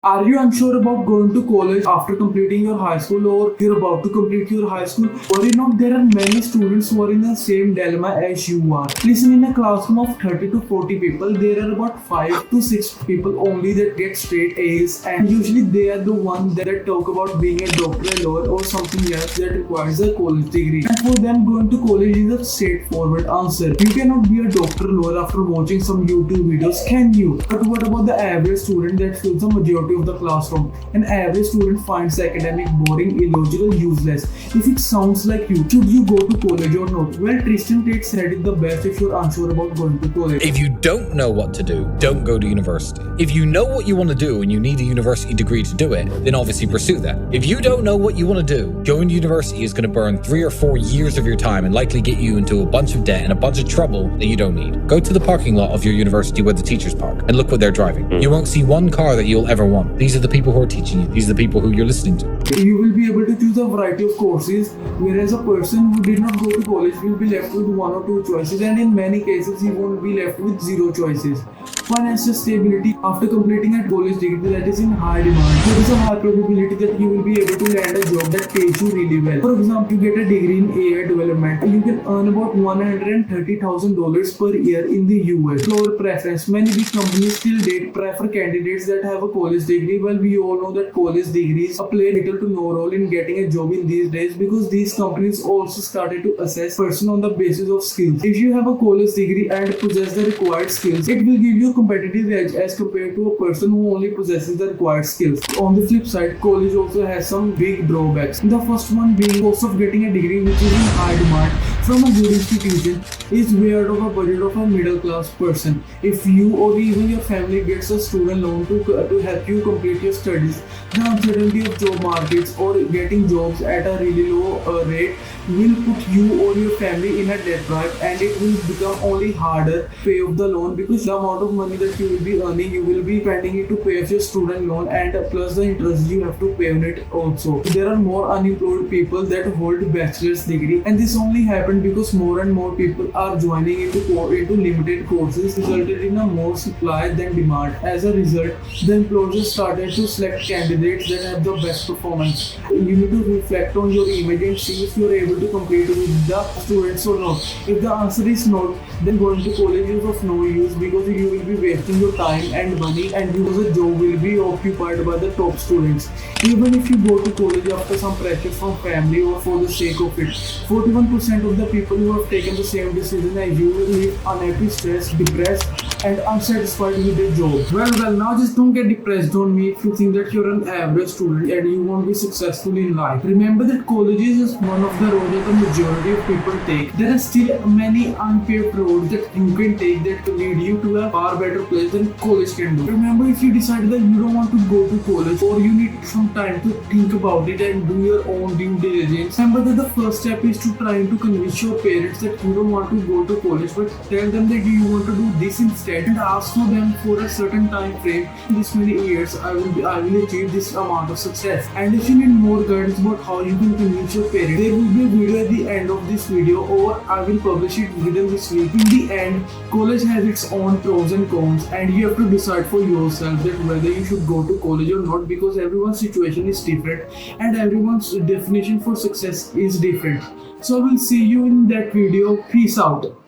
Are you unsure about going to college after completing your high school, or you're about to complete your high school? Worry not, there are many students who are in the same dilemma as you are. Listen, in a classroom of 30 to 40 people, there are about 5 to 6 people only that get straight A's, and usually they are the ones that talk about being a doctor, a lawyer, or something else that requires a college degree. And for them, going to college is a straightforward answer. You cannot be a doctor, lawyer after watching some YouTube videos, can you? But what about the average student that fills the majority of the classroom? An average student finds academic boring, illogical, useless. If it sounds like you, should you go to college or not? Well, Tristan Tate said it the best if you're unsure about going to college. If you don't know what to do, don't go to university. If you know what you want to do and you need a university degree to do it, then obviously pursue that. If you don't know what you want to do, going to university is going to burn 3 or 4 years of your time and likely get you into a bunch of debt and a bunch of trouble that you don't need. Go to the parking lot of your university where the teachers park and look what they're driving. You won't see one car that you'll ever want. These are the people who are teaching you. These are the people who you're listening to. You will be able to choose a variety of courses, whereas a person who did not go to college will be left with 1 or 2 choices, and in many cases he won't be left with 0 choices. Financial stability. After completing a college degree that is in high demand, there is a high probability that you will be able to land a job that pays you really well. For example, you get a degree in AI development. You can earn about $130,000 per year in the US. Floor preference. Many big companies still prefer candidates that have a college degree. Well, we all know that college degrees play little to no role in getting a job in these days, because these companies also started to assess person on the basis of skills. If you have a college degree and possess the required skills, it will give you a competitive edge as compared to a person who only possesses the required skills. On the flip side, college also has some big drawbacks. The first one being cost of getting a degree which is in high demand from a good institution is way out of a budget of a middle class person. If you or even your family gets a student loan to help you complete your studies, the uncertainty of job markets or getting jobs at a really low rate will put you or your family in a debt trap, and it will become only harder to pay off the loan, because the amount of money that you will be earning, you will be spending it to pay off your student loan, and plus the interest you have to pay on it also. There are more unemployed people that hold bachelor's degree, and this only happened because more and more people are joining into limited courses, resulted in a more supply than demand. As a result, the employers started to select candidates that have the best performance. You need to reflect on your image and see if you are able to compete with the students or not. If the answer is not, then going to college is of no use, because you will be wasting your time and money, and because the job will be occupied by the top students. Even if you go to college after some pressure from family or for the sake of it, 41% of the people who have taken the same decision as you will live unhappy, stressed, depressed, and unsatisfied with their job. Well, now just don't get depressed on me if you think that you're an average student and you won't be successful in life. Remember that college is one of the roads that the majority of people take. There are still many unpaved roads that you can take that lead you to a far better place than college can do. Remember, if you decide that you don't want to go to college, or you need some time to think about it and do your own due diligence, remember that the first step is to try to convince your parents that you don't want to go to college, but tell them that you want to do this instead, and ask for them for a certain time frame. In this many years, I will achieve this amount of success. And if you need more guidance about how you can convince your parents, there will be a video at the end of this video, or I will publish it within this week. In the end, college has its own pros and cons, and you have to decide for yourself that whether you should go to college or not, because everyone's situation is different and everyone's definition for success is different. So I will see you in that video. Peace out.